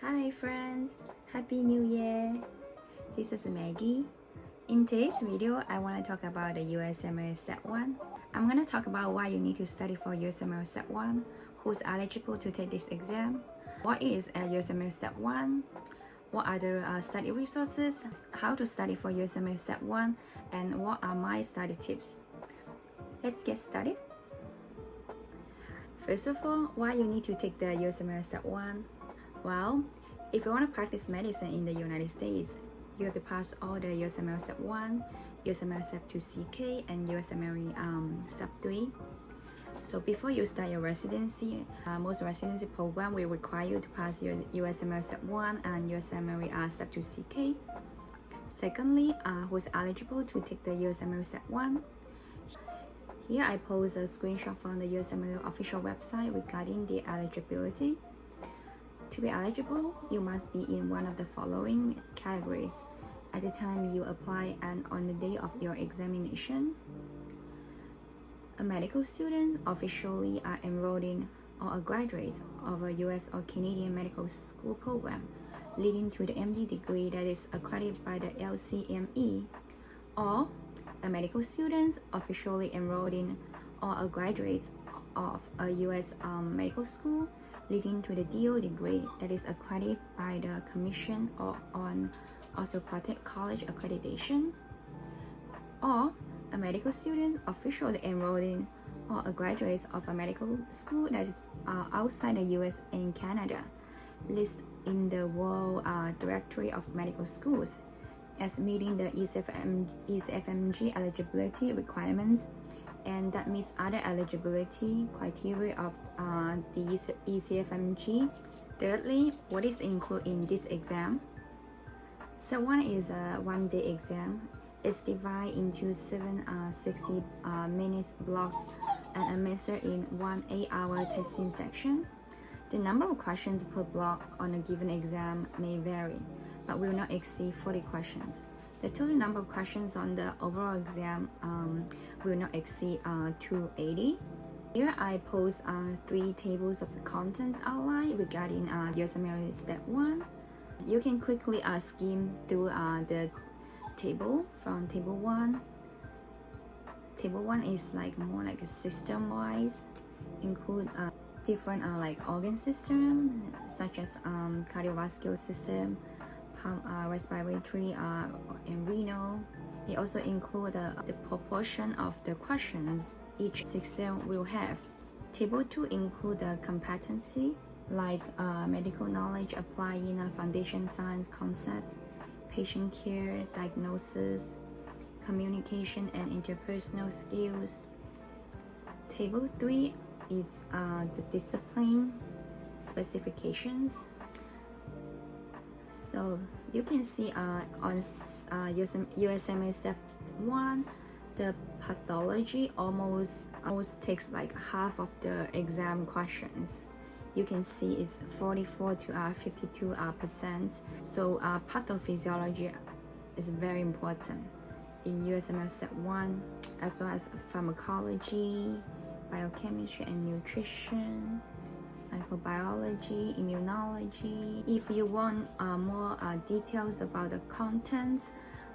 Hi friends, Happy New Year! This is Maggie. In today's video, I want to talk about the USMLE Step 1. I'm going to talk about why you need to study for USMLE Step 1, who's eligible to take this exam, what is a USMLE Step 1, what are the study resources, how to study for USMLE Step 1, and what are my study tips. Let's get started. First of all, why you need to take the USMLE Step 1? Well, if you want to practice medicine in the United States, you have to pass all the USMLE Step 1, USMLE Step 2 CK, and USMLE Step 3. So before you start your residency, most residency program will require you to pass your USMLE Step 1 and USMLE Step 2 CK. Secondly, who's eligible to take the USMLE Step 1? Here I post a screenshot from the USMLE official website regarding the eligibility. To be eligible, you must be in one of the following categories at the time you apply and on the day of your examination. A medical student officially enrolled in or a graduate of a US or Canadian medical school program leading to the MD degree that is accredited by the LCME, or a medical student officially enrolled in or a graduate of a US medical school leading to the DO degree that is accredited by the Commission or on Orthopedic College accreditation, or a medical student officially enrolled in or a graduate of a medical school that is outside the US and Canada, listed in the World Directory of Medical Schools as meeting the ECFMG eligibility requirements, and that meets other eligibility criteria of the ECFMG. Thirdly, what is included in this exam? So one is a one-day exam. It's divided into 7 60 minutes blocks and administered in one 8-hour testing section. The number of questions per block on a given exam may vary, but will not exceed 40 questions. The total number of questions on the overall exam will not exceed 280. Here I post 3 tables of the contents outline regarding USMLE Step 1. You can quickly skim through the table from Table 1. Table 1 is more like a system-wise, include different like organ system such as cardiovascular system, respiratory and renal. It also includes the proportion of the questions each system will have. Table 2 includes the competency like medical knowledge applying foundation science concepts, patient care, diagnosis, communication and interpersonal skills. Table 3 is the discipline specifications. So you can see on USMLE Step 1, the pathology almost takes like half of the exam questions. You can see it's 44 to 52%. So pathophysiology is very important in USMLE Step 1, as well as pharmacology, biochemistry and nutrition, microbiology, immunology. If you want more details about the contents,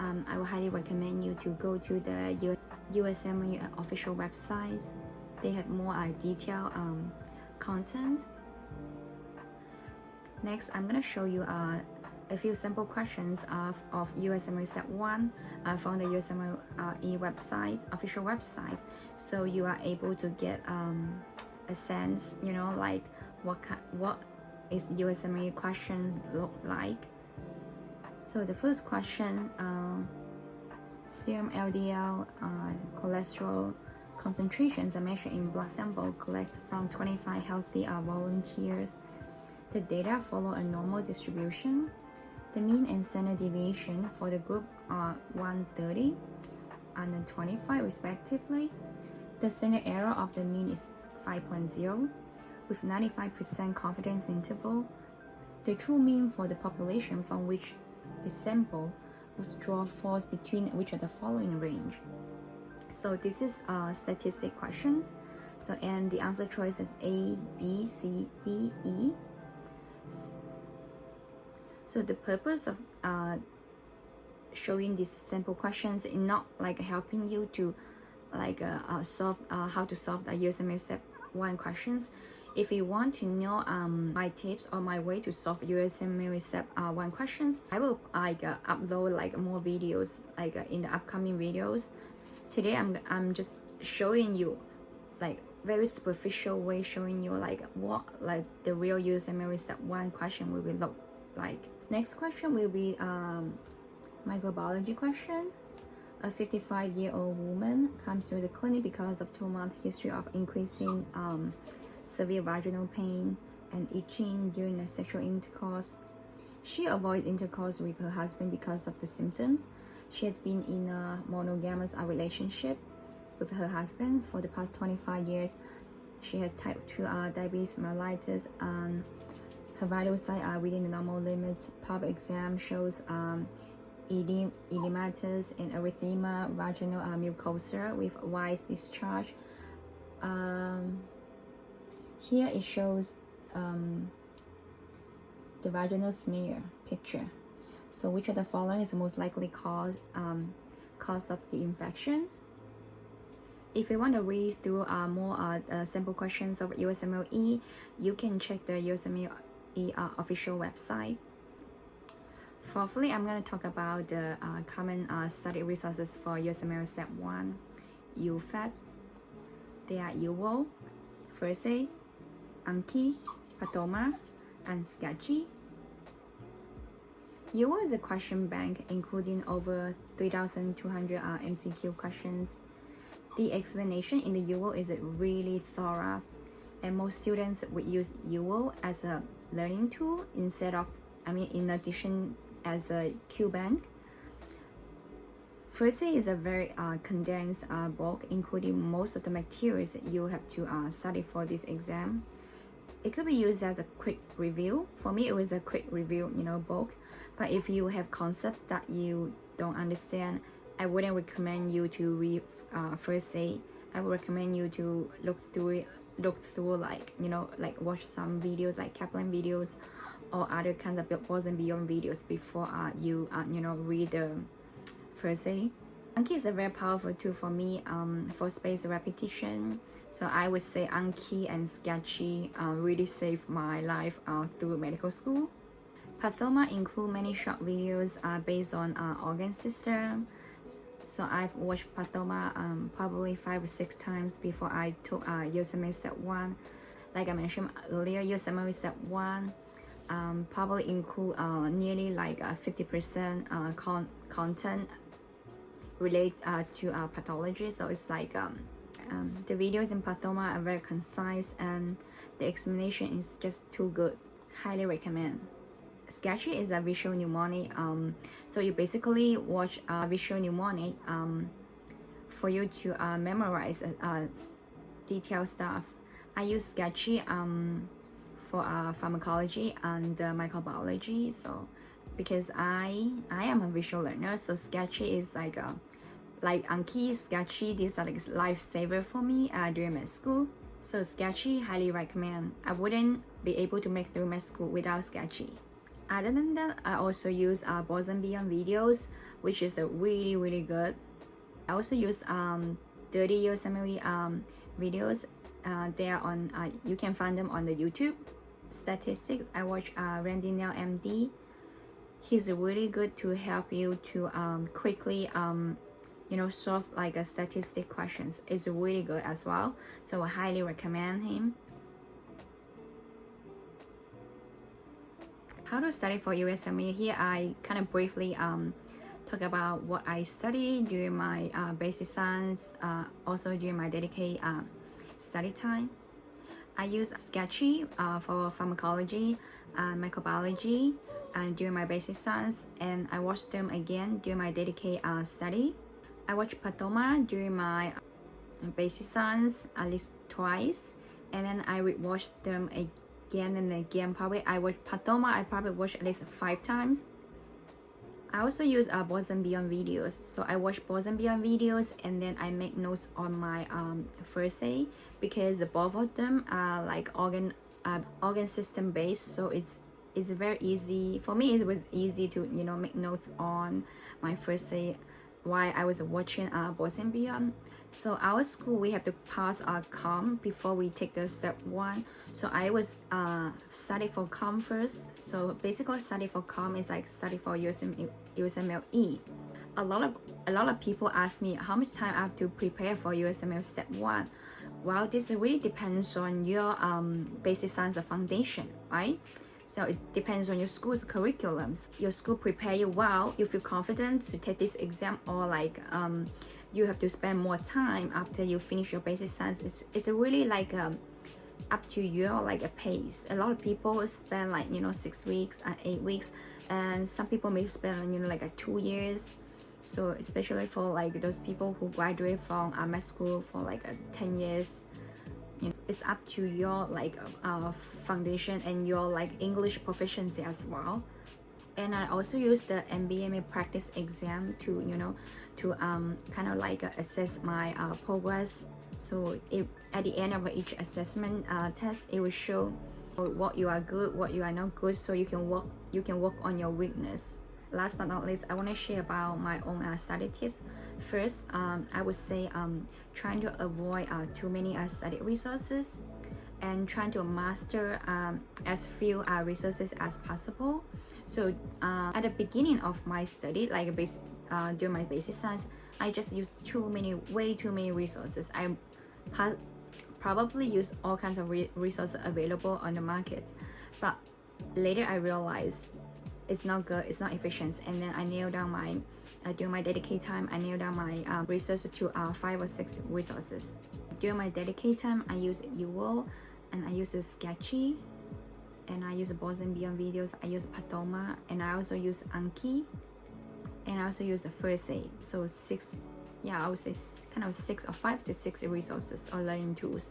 I would highly recommend you to go to the USMLE official website. They have more detailed content. Next, I'm going to show you a few sample questions of USMLE Step 1 from the USMLE website, official website, so you are able to get a sense, like what is USMLE questions look like. So the first question, serum LDL cholesterol concentrations are measured in blood sample collected from 25 healthy volunteers. The data follow a normal distribution. The mean and standard deviation for the group are 130 and 25 respectively. The standard error of the mean is 5.0 with 95% confidence interval. The true mean for the population from which the sample was drawn falls between which of the following range. So this is statistic questions. So and the answer choice is A, B, C, D, E. So the purpose of showing these sample questions is not like helping you to like solve how to solve the USMLE step 1 questions. If you want to know my tips or my way to solve USMLE step 1 questions, I will like upload like more videos like in the upcoming videos. Today I'm just showing you like very superficial way, showing you like what like the real USMLE step 1 question will be look like. Next question will be microbiology question. A 55-year-old woman comes to the clinic because of 2-month history of increasing severe vaginal pain and itching during the sexual intercourse. She avoids intercourse with her husband because of the symptoms. She has been in a monogamous relationship with her husband for the past 25 years. She has type 2 diabetes mellitus, and her vital signs are within the normal limits. Pelvic exam shows edematous and erythema, vaginal mucosa with white discharge. Here it shows the vaginal smear picture. So which of the following is the most likely cause of the infection? If you want to read through more sample questions of USMLE, you can check the USMLE official website. Fourthly, I'm going to talk about the common study resources for USMLE Step 1. UFAT, they are UWO, First Aid, Anki, Patoma, and Sketchy. UWO is a question bank including over 3,200 MCQ questions. The explanation in the UWO is really thorough, and most students would use UWO as a learning tool in addition as a Q bank. First Aid is a very condensed book, including most of the materials you have to study for this exam. It could be used as a quick review. For me, it was a quick review, book. But if you have concepts that you don't understand, I wouldn't recommend you to read First Aid. I would recommend you to look through like watch some videos like Kaplan videos or other kinds of Above and Beyond videos before you read the First Aid. Anki is a very powerful tool for me for spaced repetition. So I would say Anki and Sketchy really saved my life through medical school. Pathoma include many short videos based on organ system. So I've watched Pathoma probably 5 or 6 times before I took USMLE Step 1. Like I mentioned earlier, USMLE Step 1 probably include nearly like 50% content related to pathology. So it's like the videos in Pathoma are very concise and the explanation is just too good. Highly recommend. Sketchy is a visual mnemonic. So you basically watch visual mnemonic for you to memorize detailed stuff. I use Sketchy for pharmacology and microbiology. So because I am a visual learner, so Sketchy is like Anki, Sketchy, these are like lifesaver for me during med school. So Sketchy, highly recommend. I wouldn't be able to make through med school without Sketchy. Other than that, I also use Above and Beyond videos, which is really good. I also use 30 USMLE videos. They are on you can find them on the YouTube. Statistics, I watch Randy Nell MD. He's really good to help you to quickly solve like a statistic questions. It's really good as well, so I highly recommend him. How to study for USMLE? Here I kind of briefly talk about what I studied during my basic science, also during my dedicated study time. I use Sketchy for pharmacology and microbiology during my basic science, and I watched them again during my dedicated study. I watched Pathoma during my basic science at least twice, and then I rewatched them again and again. Probably I watched Pathoma, I probably watched at least 5 times. I also use Above and Beyond videos. So I watch Above and Beyond videos and then I make notes on my First Aid, because both of them are like organ system based, so it's it's very easy for me. It was easy to make notes on my first day while I was watching Boss and Beyond. So our school, we have to pass our com before we take the step 1. So I was study for com first. So basically study for com is like study for USMLE. A lot of people ask me how much time I have to prepare for USMLE step 1. Well, this really depends on your basic science foundation, right? So it depends on your school's curriculums. Your school prepare you well, you feel confident to take this exam, or like you have to spend more time after you finish your basic science. It's really like up to your like a pace. A lot of people spend like 6 weeks and 8 weeks, and some people may spend like 2 years. So especially for like those people who graduate from med school for like 10 years, it's up to your like foundation and your like English proficiency as well. And I also use the MBMA practice exam to kind of like assess my progress. So at the end of each assessment test, it will show what you are good, what you are not good, so you can work on your weakness. Last but not least, I want to share about my own study tips. First, I would say trying to avoid too many study resources, and trying to master as few resources as possible. So at the beginning of my study, like during my basic science, I just used way too many resources. I probably use all kinds of resources available on the market, but later I realized it's not good, it's not efficient, and then I nailed down my during my dedicated time, I nailed down my resources to 5 or 6 resources. During my dedicated time, I use UO, and I use Sketchy, and I use Boss and Beyond videos, I use Padoma, and I also use Anki, and I also use the First Aid. So 6, I would say kind of 6 or 5 to 6 resources or learning tools.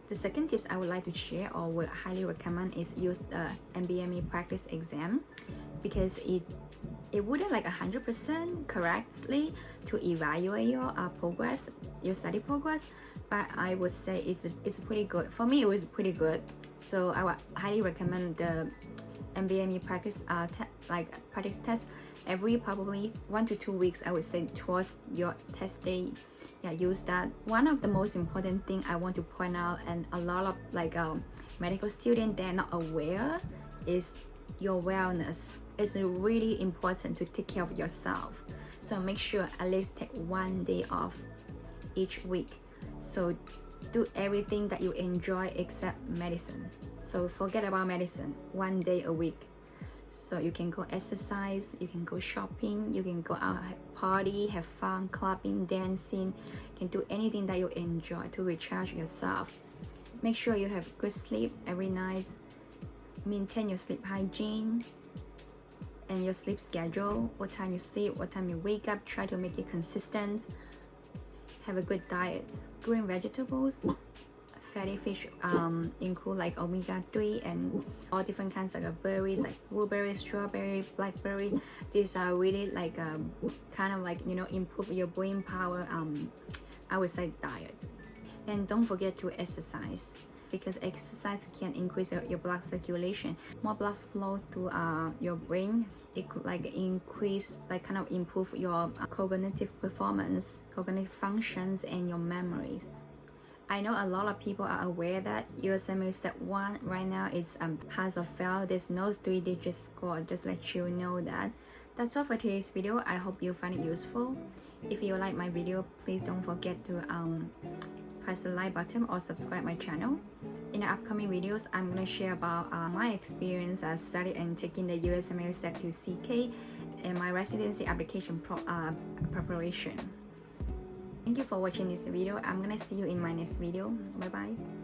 The second tips I would like to share or would highly recommend is use the MBME practice exam, because it wouldn't like 100% correctly to evaluate your progress, your study progress, but I would say it's pretty good. For me, it was pretty good. So I would highly recommend the MBME practice practice test every probably 1 to 2 weeks. I would say towards your test day. Yeah, use that. One of the most important thing I want to point out, and a lot of like medical students, they're not aware, is your wellness. It's really important to take care of yourself. So make sure at least take 1 day off each week. So do everything that you enjoy except medicine. So forget about medicine, 1 day a week. So you can go exercise, you can go shopping, you can go out, party, have fun, clubbing, dancing. You can do anything that you enjoy to recharge yourself. Make sure you have good sleep every night. Maintain your sleep hygiene and your sleep schedule. What time you sleep, what time you wake up. Try to make it consistent. Have a good diet. Green vegetables, fatty fish include like omega-3 and all different kinds of berries like blueberry, strawberry, blackberry. These are really like kind of like improve your brain power I would say diet. And don't forget to exercise, because exercise can increase your blood circulation. More blood flow through your brain. It could like increase, like kind of improve your cognitive performance, cognitive functions, and your memories. I know a lot of people are aware that USMLE Step 1 right now is pass or fail. There's no 3-digit score, just let you know that. That's all for today's video. I hope you find it useful. If you like my video, please don't forget to press the like button or subscribe my channel. In the upcoming videos, I'm going to share about my experience as studying and taking the USMLE Step 2 CK and my residency application preparation. Thank you for watching this video. I'm gonna see you in my next video. Bye bye.